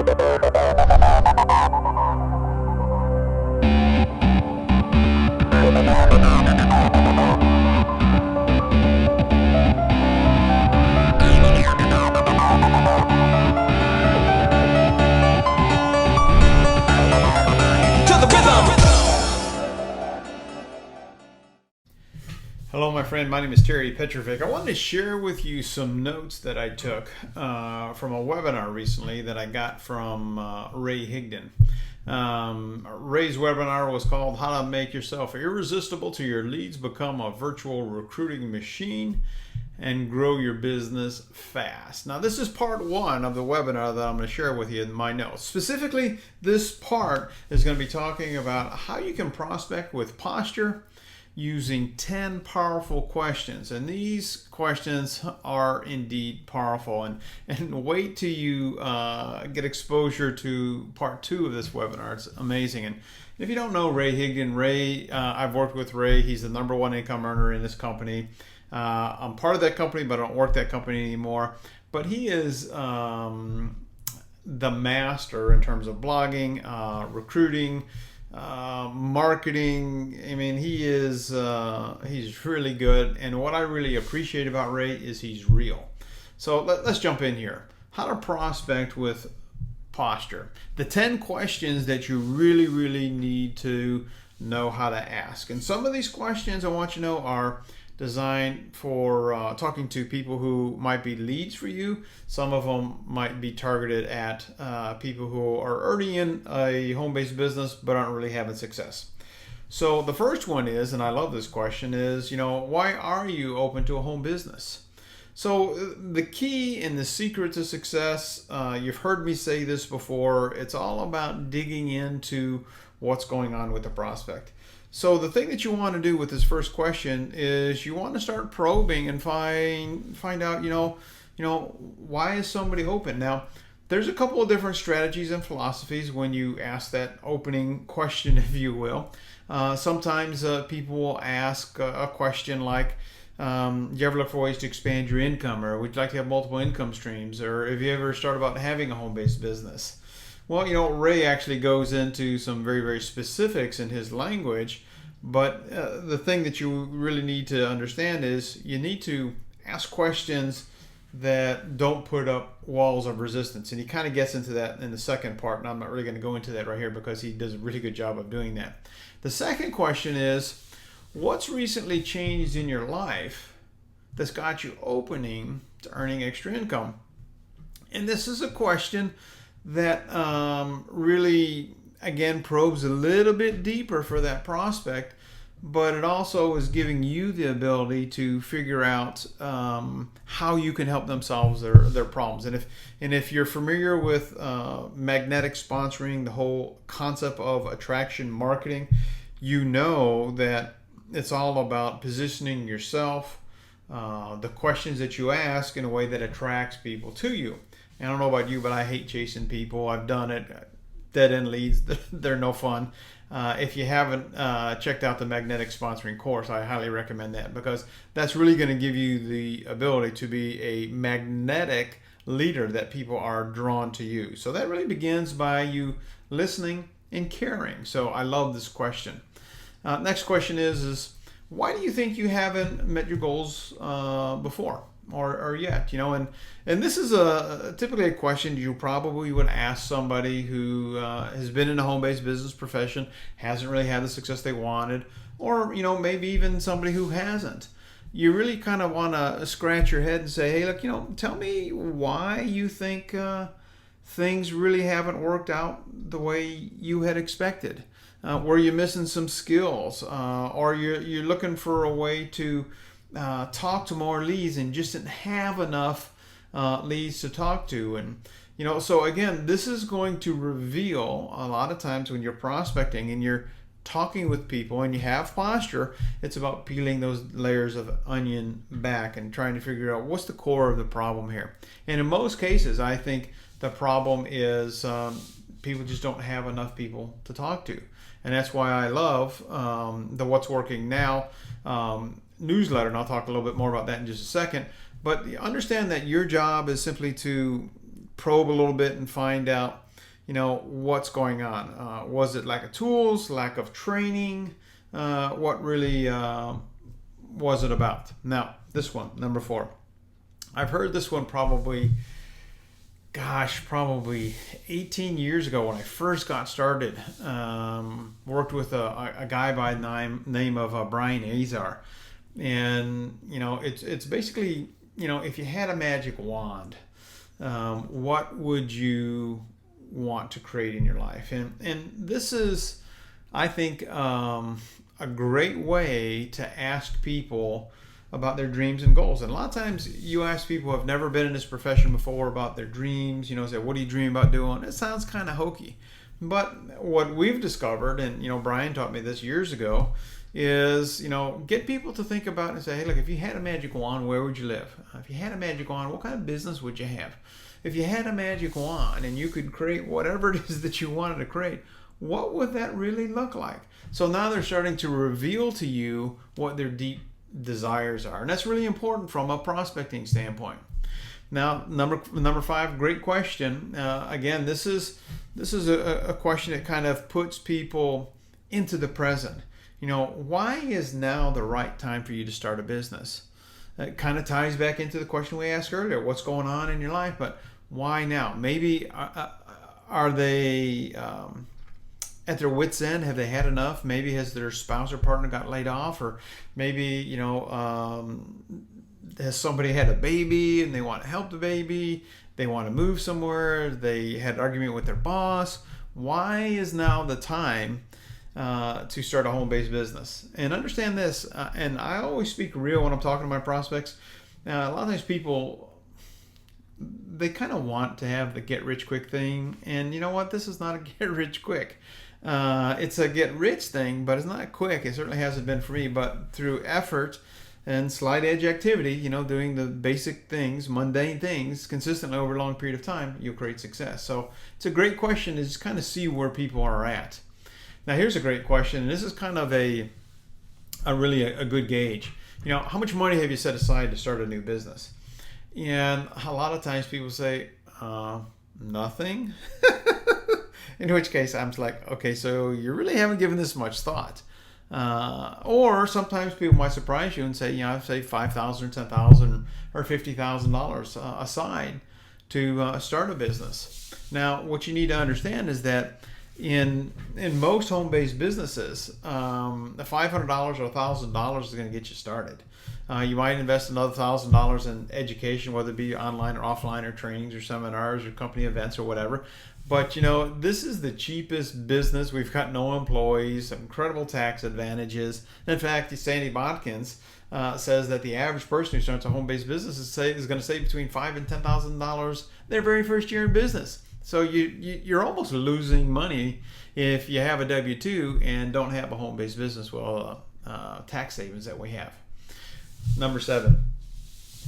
Hello, my friend. My name is Petrovick. I wanted to share with you some notes that I took from a webinar recently that I got from Ray Higdon. Ray's webinar was called How to Make Yourself Irresistible to Your Leads, Become a Virtual Recruiting Machine, and Grow Your Business Fast. Now, this is part one of the webinar that I'm going to share with you in my notes. Specifically, this part is going to be talking about how you can prospect with posture using 10 powerful questions. And these questions are indeed powerful. And wait till you get exposure to part two of this webinar. It's amazing. And if you don't know Ray Higdon, I've worked with Ray. He's the #1 income earner in this company. I'm part of that company, but I don't work that company anymore. But he is the master in terms of blogging, recruiting, marketing. I mean, he's really good. And what I really appreciate about Ray is he's real. So let's jump in here. How to prospect with posture. The 10 questions that you really need to know how to ask. And some of these questions I want you to know are designed for talking to people who might be leads for you. Some of them might be targeted at people who are already in a home-based business but aren't really having success. So the first one is, and I love this question, is, why are you open to a home business? So the key and the secret to success, you've heard me say this before, it's all about digging into what's going on with the prospect. So the thing that you want to do with this first question is you want to start probing and find out, why is somebody open? Now, there's a couple of different strategies and philosophies when you ask that opening question, if you will. Sometimes people will ask a question like, do you ever look for ways to expand your income, or would you like to have multiple income streams, or have you ever started about having a home-based business? Well, Ray actually goes into some very specifics in his language, but the thing that you really need to understand is you need to ask questions that don't put up walls of resistance. And he kind of gets into that in the second part, and I'm not really going to go into that right here because he does a really good job of doing that. The second question is, what's recently changed in your life that's got you opening to earning extra income? And this is a question that really, again, probes a little bit deeper for that prospect, but it also is giving you the ability to figure out how you can help them solve their problems. And if you're familiar with magnetic sponsoring, the whole concept of attraction marketing, you know that it's all about positioning yourself, the questions that you ask in a way that attracts people to you. I don't know about you, but I hate chasing people. I've done it. Dead-end leads, they're no fun. If you haven't checked out the magnetic sponsoring course, I highly recommend that, because that's really going to give you the ability to be a magnetic leader that people are drawn to you. So that really begins by you listening and caring. So I love this question. Next question is why do you think you haven't met your goals before? Or yet, and this is typically a question you probably would ask somebody who has been in a home-based business profession, hasn't really had the success they wanted, or maybe even somebody who hasn't. You really kind of want to scratch your head and say, hey, look, tell me why you think things really haven't worked out the way you had expected. Were you missing some skills, or you're looking for a way to talk to more leads and just didn't have enough leads to talk to? And so again, this is going to reveal a lot of times when you're prospecting and you're talking with people and you have posture, it's about peeling those layers of onion back and trying to figure out what's the core of the problem here. And in most cases, I think the problem is people just don't have enough people to talk to. And that's why I love the What's Working Now newsletter, and I'll talk a little bit more about that in just a second. But understand that your job is simply to probe a little bit and find out what's going on. Was it lack of tools, lack of training? What really was it about? Now, this one, number 4. I've heard this one probably 18 years ago when I first got started. Worked with a guy by the name of Brian Azar. And, it's basically, if you had a magic wand, what would you want to create in your life? And this is, I think, a great way to ask people about their dreams and goals. And a lot of times you ask people who have never been in this profession before about their dreams, say, what do you dream about doing? It sounds kind of hokey. But what we've discovered, and Brian taught me this years ago, is, get people to think about it and say, hey, look, if you had a magic wand, where would you live? If you had a magic wand, what kind of business would you have? If you had a magic wand and you could create whatever it is that you wanted to create, what would that really look like? So now they're starting to reveal to you what their deep desires are. And that's really important from a prospecting standpoint. Now, number 5, great question. Again, this is a question that kind of puts people into the present. Why is now the right time for you to start a business? It kind of ties back into the question we asked earlier. What's going on in your life? But why now? Maybe are they at their wits' end? Have they had enough? Maybe has their spouse or partner got laid off? Or maybe, has somebody had a baby and they want to help the baby? They want to move somewhere. They had an argument with their boss. Why is now the time to start a home-based business? And understand this, and I always speak real when I'm talking to my prospects. A lot of times people, they kind of want to have the get-rich-quick thing, and you know what? This is not a get-rich-quick. It's a get-rich thing, but it's not quick. It certainly hasn't been for me, but through effort and slight edge activity, doing the basic things, mundane things, consistently over a long period of time, you'll create success. So it's a great question to just kind of see where people are at. Now, here's a great question, and this is kind of a really good gauge. How much money have you set aside to start a new business? And a lot of times people say, nothing. In which case I'm like, okay, so you really haven't given this much thought. Or sometimes people might surprise you and say, I've saved $5,000 or $10,000 or $50,000 aside to start a business. Now, what you need to understand is that in most home-based businesses, the $500 or $1,000 is going to get you started. You might invest another $1,000 in education, whether it be online or offline or trainings or seminars or company events or whatever. But, this is the cheapest business. We've got no employees, incredible tax advantages. In fact, Sandy Bodkins says that the average person who starts a home-based business is going to save between $5,000 and $10,000 their very first year in business. So you're almost losing money if you have a W-2 and don't have a home-based business with all the tax savings that we have. Number 7,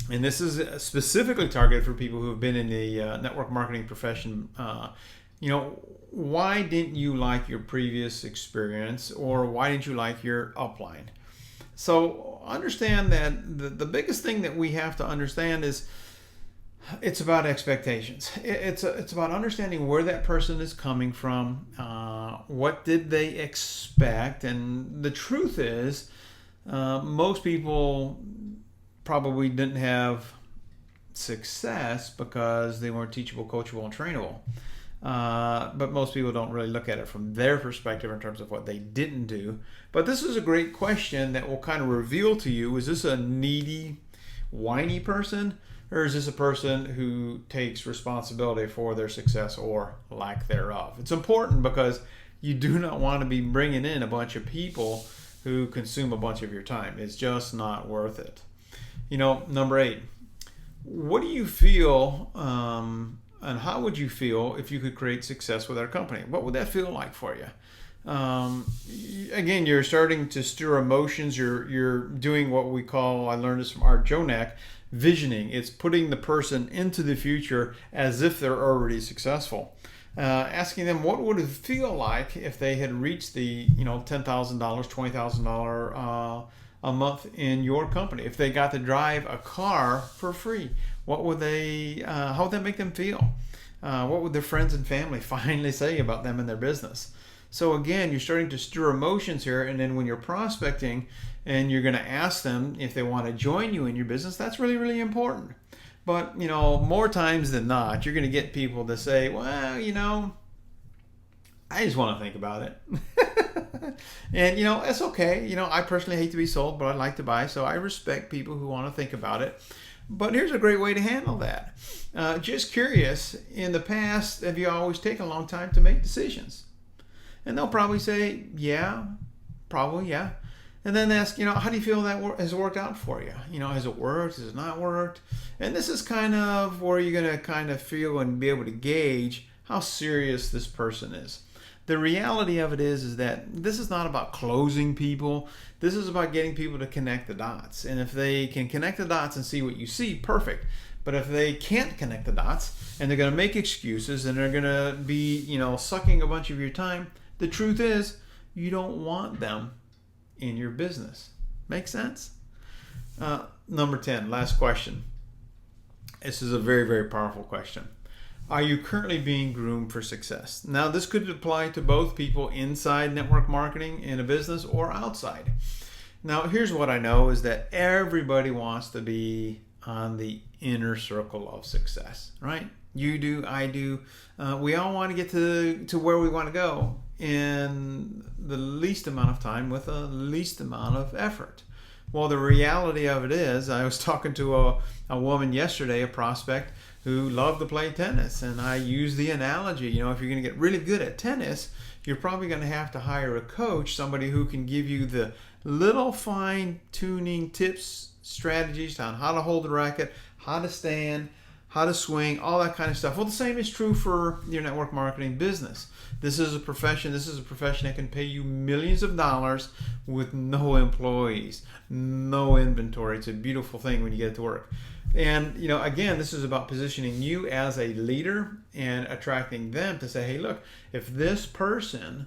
and this is specifically targeted for people who have been in the network marketing profession. Why didn't you like your previous experience, or why didn't you like your upline? So understand that the biggest thing that we have to understand is it's about expectations. It's about understanding where that person is coming from. What did they expect? And the truth is, most people probably didn't have success because they weren't teachable, coachable, and trainable. But most people don't really look at it from their perspective in terms of what they didn't do. But this is a great question that will kind of reveal to you, is this a needy, whiny person? Or is this a person who takes responsibility for their success or lack thereof? It's important because you do not want to be bringing in a bunch of people who consume a bunch of your time. It's just not worth it. Number 8, what do you feel and how would you feel if you could create success with our company? What would that feel like for you? Again, you're starting to stir emotions. You're doing what we call, I learned this from Art Jonak, visioning. It's putting the person into the future as if they're already successful. Asking them what would it feel like if they had reached the $10,000, $20,000 a month in your company. If they got to drive a car for free, what would how would that make them feel? What would their friends and family finally say about them and their business? So again, you're starting to stir emotions here, and then when you're prospecting and you're going to ask them if they want to join you in your business, that's really, really important. But, more times than not, you're going to get people to say, well, I just want to think about it. And, it's okay. I personally hate to be sold, but I like to buy. So I respect people who want to think about it. But here's a great way to handle that. Just curious, in the past, have you always taken a long time to make decisions? And they'll probably say, yeah, probably, yeah. And then ask, how do you feel that has worked out for you? Has it worked? Has it not worked? And this is kind of where you're going to kind of feel and be able to gauge how serious this person is. The reality of it is that this is not about closing people. This is about getting people to connect the dots. And if they can connect the dots and see what you see, perfect. But if they can't connect the dots and they're going to make excuses and they're going to be, sucking a bunch of your time, the truth is you don't want them in your business. Make sense? Number 10, last question. This is a very, very powerful question. Are you currently being groomed for success? Now, this could apply to both people inside network marketing in a business or outside. Now, here's what I know is that everybody wants to be on the inner circle of success, right? You do, I do. We all want to get to where we want to go in the least amount of time with the least amount of effort. Well, the reality of it is, I was talking to a woman yesterday, a prospect, who loved to play tennis. And I use the analogy, if you're going to get really good at tennis, you're probably going to have to hire a coach, somebody who can give you the little fine-tuning tips, strategies on how to hold the racket, how to stand, how to swing, all that kind of stuff. Well, the same is true for your network marketing business. This is a profession that can pay you millions of dollars with no employees, no inventory. It's a beautiful thing when you get it to work. And, again, this is about positioning you as a leader and attracting them to say, hey, look, if this person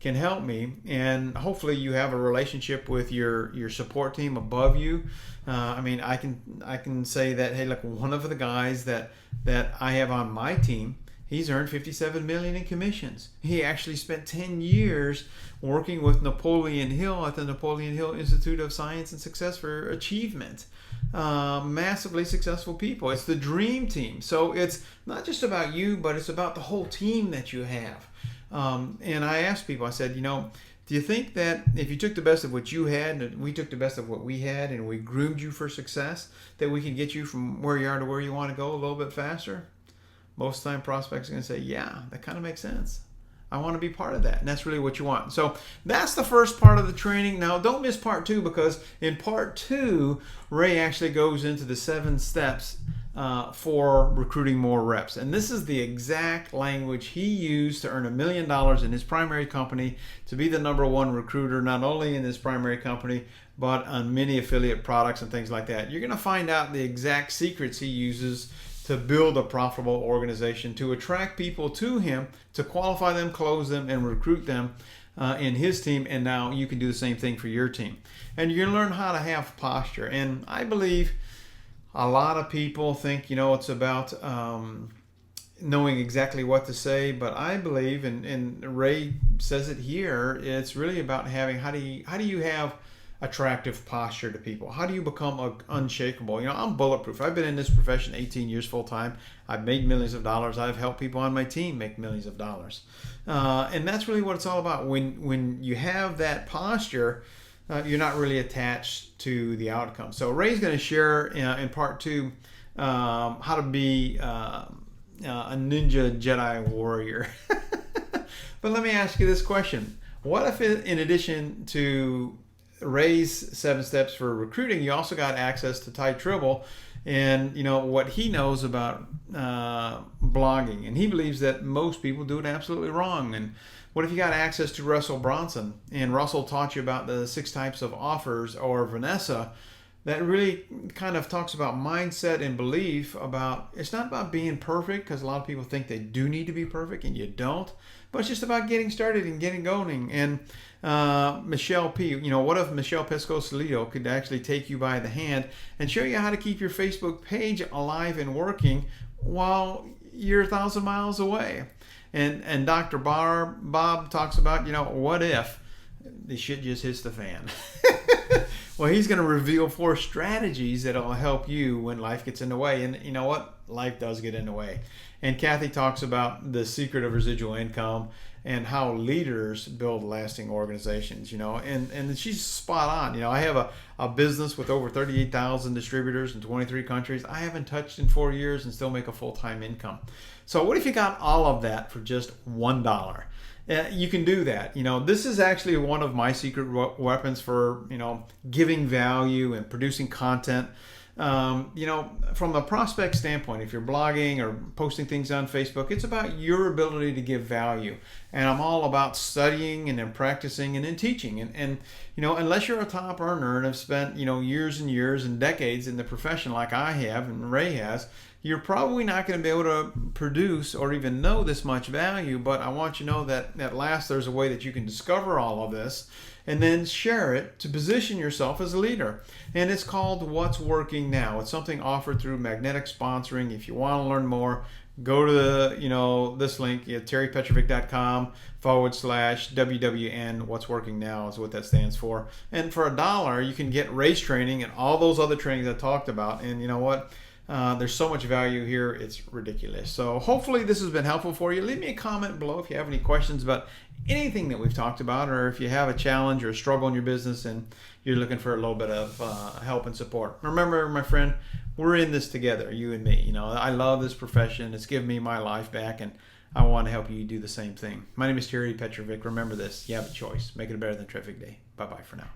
can help me, and hopefully you have a relationship with your support team above you. I can say that, hey, look, one of the guys that I have on my team, he's earned $57 million in commissions. He actually spent 10 years working with Napoleon Hill at the Napoleon Hill Institute of Science and Success for Achievement. Massively successful people. It's the dream team. So it's not just about you, but it's about the whole team that you have. And I asked people, I said, do you think that if you took the best of what you had and we took the best of what we had and we groomed you for success, that we can get you from where you are to where you want to go a little bit faster? Most of the time prospects are going to say, yeah, that kind of makes sense. I want to be part of that. And that's really what you want. So that's the first part of the training. Now, don't miss part 2, because in part 2, Ray actually goes into the 7 steps for recruiting more reps. And this is the exact language he used to earn $1 million in his primary company, to be the #1 recruiter, not only in his primary company, but on many affiliate products and things like that. You're going to find out the exact secrets he uses to build a profitable organization, to attract people to him, to qualify them, close them, and recruit them in his team. And now you can do the same thing for your team. And you're going to learn how to have posture. And I believe a lot of people think, it's about knowing exactly what to say. But I believe, and Ray says it here, it's really about having, how do you have attractive posture to people? How do you become unshakable? I'm bulletproof. I've been in this profession 18 years full time. I've made millions of dollars. I've helped people on my team make millions of dollars. And that's really what it's all about. When you have that posture, you're not really attached to the outcome. So Ray's going to share in part 2 how to be a ninja Jedi warrior. But let me ask you this question. What if in addition to Ray's 7 steps for recruiting, you also got access to Ty Tribble and what he knows about blogging? And he believes that most people do it absolutely wrong. And what if you got access to Russell Bronson, and Russell taught you about the 6 types of offers, or Vanessa, that really kind of talks about mindset and belief about, it's not about being perfect, because a lot of people think they do need to be perfect and you don't, but it's just about getting started and getting going. And Michelle P, what if Michelle Pesco-Salido could actually take you by the hand and show you how to keep your Facebook page alive and working while you're 1,000 miles away. And Dr. Bob talks about, what if the shit just hits the fan? Well, he's going to reveal 4 strategies that'll help you when life gets in the way. And you know what? Life does get in the way. And Kathy talks about the secret of residual income and how leaders build lasting organizations, and she's spot on. I have a business with over 38,000 distributors in 23 countries. I haven't touched in 4 years and still make a full-time income. So what if you got all of that for just $1? You can do that. This is actually one of my secret weapons for, giving value and producing content. From a prospect standpoint, if you're blogging or posting things on Facebook, it's about your ability to give value. And I'm all about studying and then practicing and then teaching. And unless you're a top earner and have spent, years and years and decades in the profession like I have and Ray has, you're probably not going to be able to produce or even know this much value. But I want you to know that at last there's a way that you can discover all of this and then share it to position yourself as a leader. And it's called What's Working Now. It's something offered through Magnetic Sponsoring. If you want to learn more, go to this link, terrypetrovick.com/WWN. What's Working Now is what that stands for. And for $1, you can get race training and all those other trainings I talked about. And you know what? There's so much value here, it's ridiculous. So hopefully this has been helpful for you. Leave me a comment below if you have any questions about anything that we've talked about, or if you have a challenge or a struggle in your business and you're looking for a little bit of help and support. Remember, my friend, we're in this together, you and me. I love this profession. It's given me my life back, and I want to help you do the same thing. My name is Terry Petrovick. Remember this, you have a choice. Make it a better than a terrific day. Bye-bye for now.